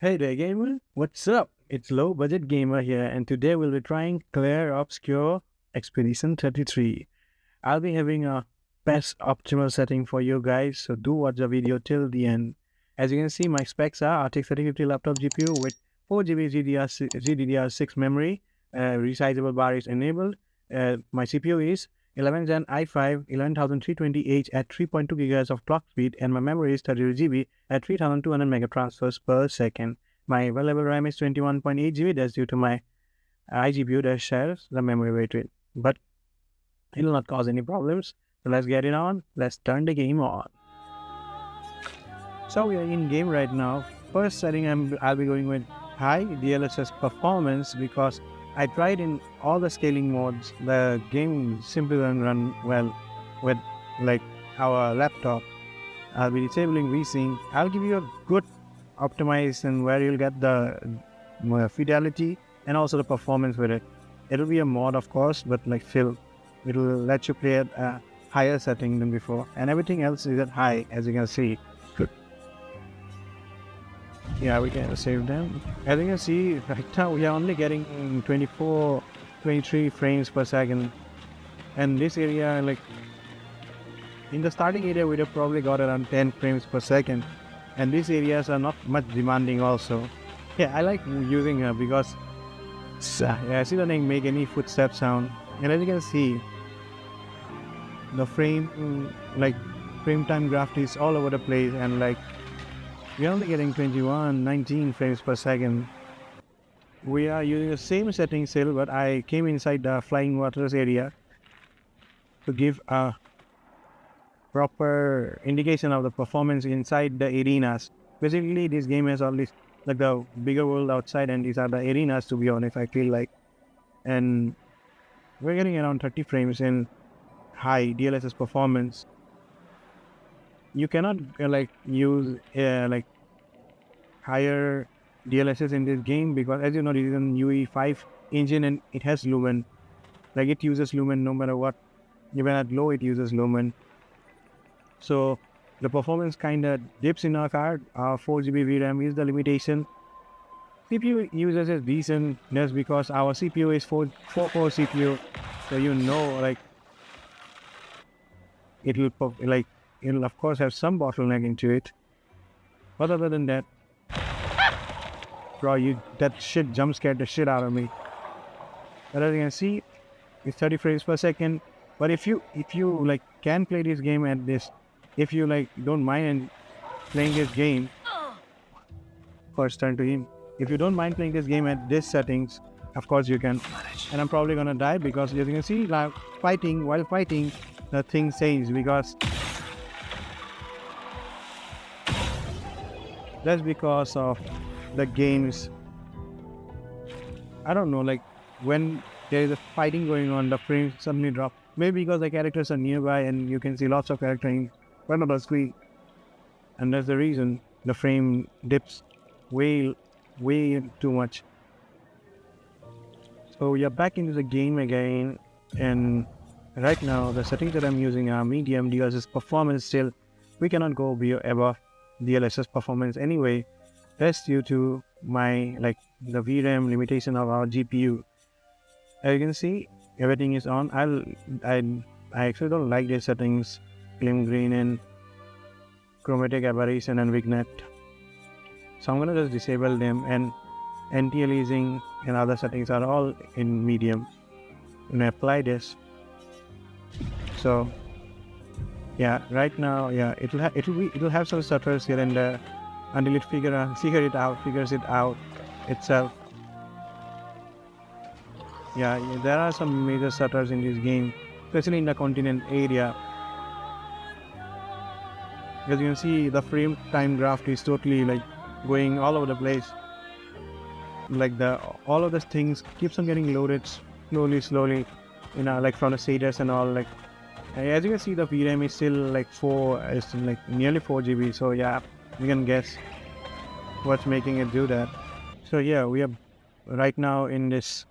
Hey there gamer, what's up? It's Low Budget Gamer here and today we'll be trying Clair Obscur Expedition 33. I'll be having a best optimal setting for you guys, so do watch the video till the end. As you can see, my specs are RTX 3050 laptop GPU with 4GB GDDR6 memory, resizable bar is enabled. My CPU is 11 Gen i5 11320H at 3.2 GHz of clock speed, and my memory is 32GB at 3200 megatransfers per second. My available RAM is 21.8 GB. That's due to my iGPU that shares the memory with it, but it will not cause any problems. So let's get it on. Let's turn the game on. So we are in game right now. First setting, I'll be going with high DLSS performance because I tried in all the scaling modes. The game simply doesn't run well with like our laptop. I'll be disabling VSync. I'll give you a good optimization where you'll get the fidelity and also the performance with it. It'll be a mod, of course, but like still, it'll let you play at a higher setting than before, and everything else is at high, as you can see. Good. Yeah, we can save them. As you can see, right now we are only getting 24, 23 frames per second, and this area, like in the starting area, we'd have probably got around 10 frames per second, and these areas are not much demanding also. Yeah, I like using her because yeah, she doesn't make any footstep sound, and as you can see, the frame time graph is all over the place, and like we're only getting 19 frames per second. We are using the same setting still, but I came inside the flying waters area to give a proper indication of the performance inside the arenas. Basically, this game has all this like the bigger world outside, and these are the arenas, to be honest, I feel like. And we're getting around 30 frames in high DLSS performance. You cannot use higher DLSS in this game because, as you know, this is an UE5 engine and it has lumen. Like it uses lumen no matter what. Even at low, it uses lumen. So the performance kind of dips in our card. Our 4GB VRAM is the limitation. CPU uses is decent. That's because our CPU is 4-core CPU. So you know, like it'll of course have some bottleneck into it. But other than that, bro, that shit jump scared the shit out of me. But as you can see, it's 30 frames per second. But if you like can play this game at this, if you like don't mind and playing this game, first turn to him. If you don't mind playing this game at this settings, of course you can. And I'm probably gonna die because, as you can see, like while fighting, the thing changes because that's because of the games. I don't know, like when there is a fighting going on, the frames suddenly drop. Maybe because the characters are nearby and you can see lots of characters in front of the screen, and that's the reason the frame dips way too much. So we are back into the game again, and right now the settings that I'm using are medium DLSS performance. Still, we cannot go above DLSS performance anyway. That's due to my the VRAM limitation of our GPU. As you can see, everything is on. I actually don't like these settings, glim green and chromatic aberration and vignette. So I'm gonna just disable them, and anti-aliasing and other settings are all in medium. And I apply this. So yeah, right now, yeah, it'll have some stutters here and there until it figures it out itself. Yeah, there are some major stutters in this game, especially in the continent area. As you can see, the frame time graph is totally going all over the place. All of the things keeps on getting loaded slowly, from the shaders and all. As you can see, the VRAM is still nearly 4 GB. So yeah, you can guess what's making it do that. So yeah, we are right now in this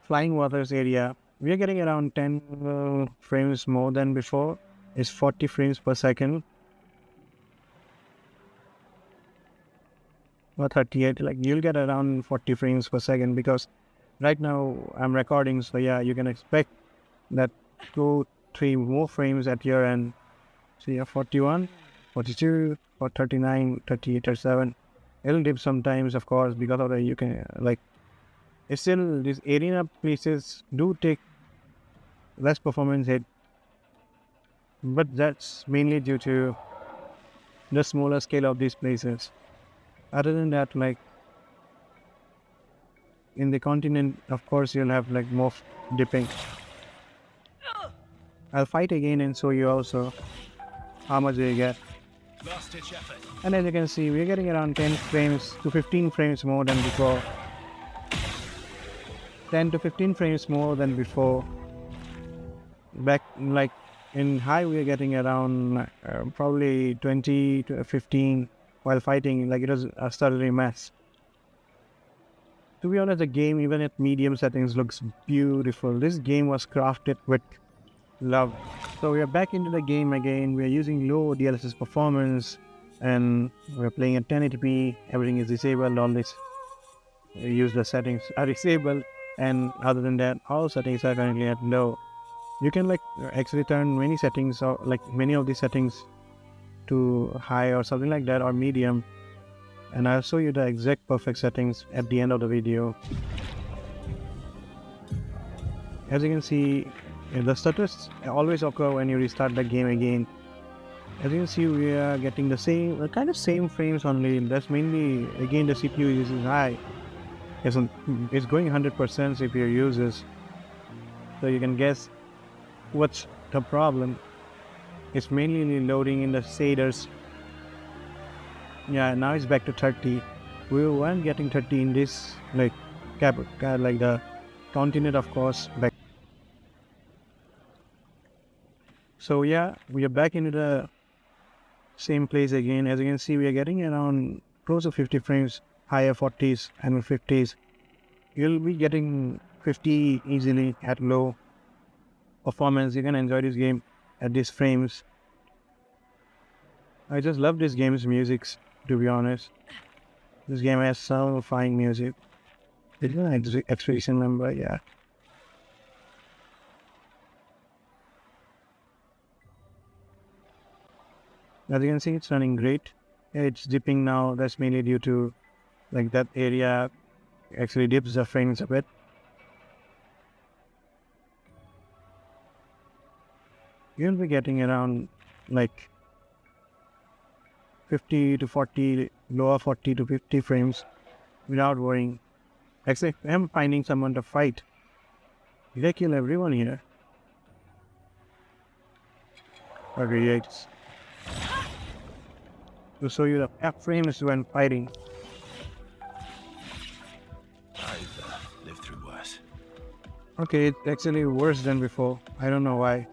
flying waters area. We are getting around 10 frames more than before. It's 40 frames per second. or 38, like you'll get around 40 frames per second, because right now I'm recording, so yeah, you can expect that 2-3 more frames at your end. So yeah, 41, 42, or 39, 38, 37. It'll dip sometimes, of course, because of the, you can like, it's still, these arena places do take less performance hit, but that's mainly due to the smaller scale of these places. Other than that, like in the continent, of course, you'll have like more dipping. I'll fight again and show you also how much they get. And as you can see, we're getting around 10 frames to 15 frames more than before. 10 to 15 frames more than before. Back like in high, we're getting around probably 20 to 15 while fighting. Like it was a stuttering mess. To be honest, the game, even at medium settings, looks beautiful. This game was crafted with love. So we are back into the game again. We are using low DLSS performance, and we're playing at 1080p. Everything is disabled. All this useless settings are disabled, and other than that, all settings are currently at low. You can like actually turn many settings, or like many of these settings, to high or something like that, or medium, and I'll show you the exact perfect settings at the end of the video. As you can see, the stutters always occur when you restart the game again. As you can see, we are getting the same kind of same frames only. That's mainly, again, the CPU uses high. It's going 100% CPU uses. So you can guess what's the problem. It's mainly loading in the shaders. Yeah, now it's back to 30. We weren't getting 30 in this like like the continent, of course. Back. So yeah, we are back into the same place again. As you can see, we are getting around close to 50 frames, higher 40s and 50s. You'll be getting 50 easily at low performance. You can enjoy this game at these frames. I just love this game's music, to be honest. This game has some fine music. It's an expression number, yeah. As you can see, it's running great. It's dipping now. That's mainly due to like that area actually dips the frames a bit. You'll be getting around like 50 to 40, lower 40 to 50 frames without worrying. Except I'm finding someone to fight. They kill everyone here. Okay, yikes. To show you the F frames when fighting. I've lived through worse. Okay, it's actually worse than before. I don't know why.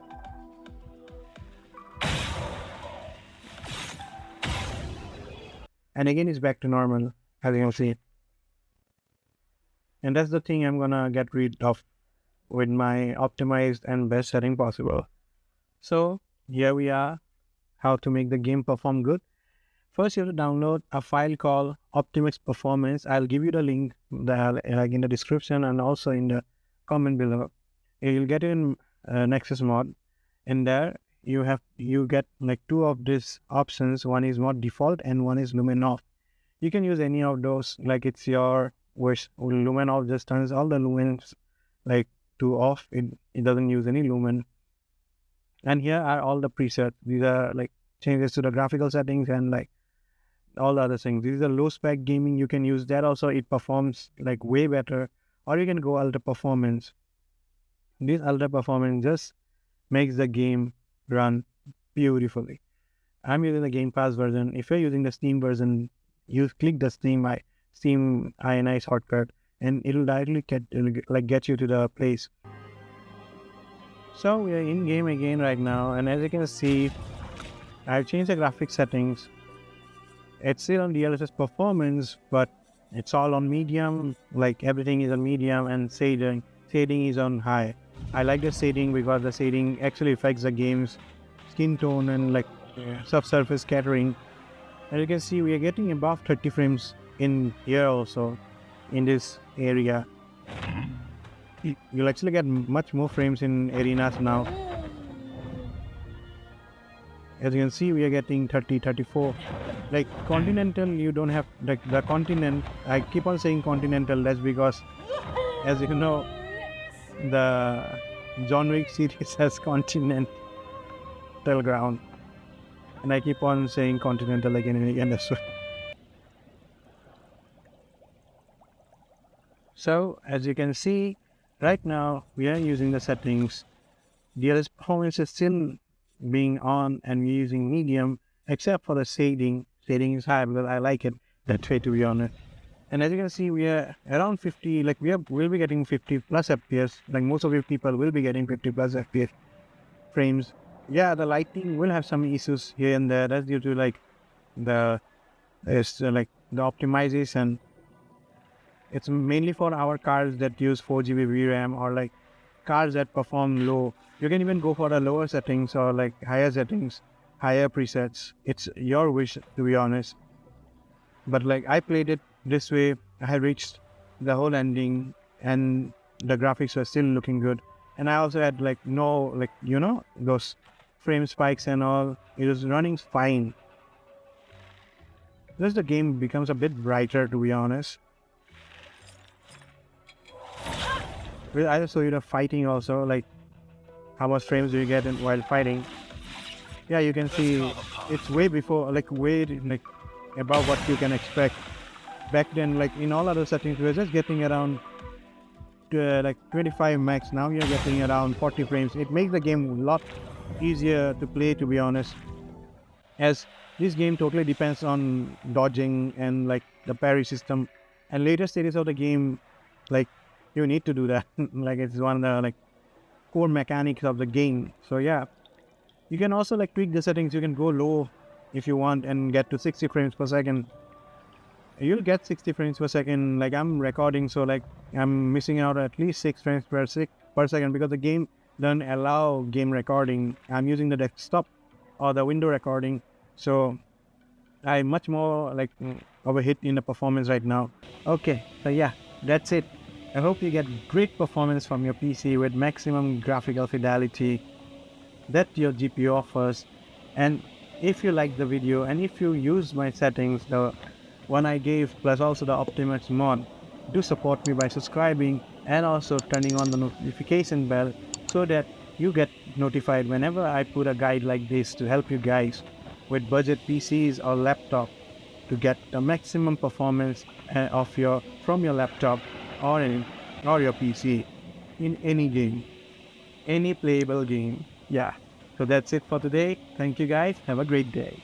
And again, it's back to normal, as you can see. And that's the thing I'm gonna get rid of with my optimized and best setting possible. So here we are, how to make the game perform good. First, you have to download a file called FPS Performance. I'll give you the link like in the description and also in the comment below. You'll get it in Nexus mod. In there, you get like two of these options. One is mod default and one is lumen off. You can use any of those, like it's your wish. Lumen off just turns all the lumens like to off. It doesn't use any lumen. And here are all the presets. These are like changes to the graphical settings and like all the other things. This is a low spec gaming. You can use that also. It performs like way better. Or you can go ultra performance. This ultra performance just makes the game run beautifitally. I'm using the Game Pass version. If you're using the Steam version, you click the Steam INI shortcut, and it'll directly get you to the place. So we are in game again right now, and as you can see, I've changed the graphic settings. It's still on DLSS Performance, but it's all on medium. Like everything is on medium, and shading is on high. I like the shading because the shading actually affects the game's skin tone and like subsurface scattering. As you can see, we are getting above 30 frames in here also, in this area. You'll actually get much more frames in arenas now. As you can see, we are getting 30, 34. Like Continental, you don't have, like the Continent, I keep on saying Continental, that's because, as you know, the John Wick series has Continental ground. And I keep on saying Continental again and again as well. So, as you can see, right now, we are using the settings. DLSS performance is still being on and we're using medium, except for the shading. Shading is high because I like it that way, to be honest. And as you can see, we are around 50, like we'll be getting 50 plus FPS. Like most of you people will be getting 50 plus FPS frames. Yeah, the lighting will have some issues here and there. That's due to like the optimization. It's mainly for our cars that use 4GB VRAM or like cars that perform low. You can even go for the lower settings or like higher settings, higher presets. It's your wish, to be honest. But like I played it this way, I had reached the whole ending and the graphics were still looking good. And I also had like no, like, you know, those frame spikes and all. It was running fine. Just the game becomes a bit brighter, to be honest. I'll show you the fighting also, like how much frames do you get while fighting. Yeah, you can see it's way before, like way like above what you can expect. Back then, like in all other settings, we were just getting around like 25 max. Now you're getting around 40 frames. It makes the game a lot easier to play, to be honest, as this game totally depends on dodging and like the parry system. And later stages of the game, like you need to do that. Like it's one of the like core mechanics of the game. So yeah, you can also like tweak the settings. You can go low if you want and get to 60 frames per second. You'll get 60 frames per second. Like I'm recording, so like I'm missing out at least 6 frames per second because the game doesn't allow game recording. I'm using the desktop or the window recording, so I'm much more like of a hit in the performance right now. Okay, so yeah, that's it. I hope you get great performance from your PC with maximum graphical fidelity that your GPU offers. And if you like the video and if you use my settings, the one I gave plus also the Optimus mod, do support me by subscribing and also turning on the notification bell so that you get notified whenever I put a guide like this to help you guys with budget PCs or laptop to get the maximum performance from your laptop or your PC in any game, any playable game. Yeah, so that's it for today. Thank you guys. Have a great day.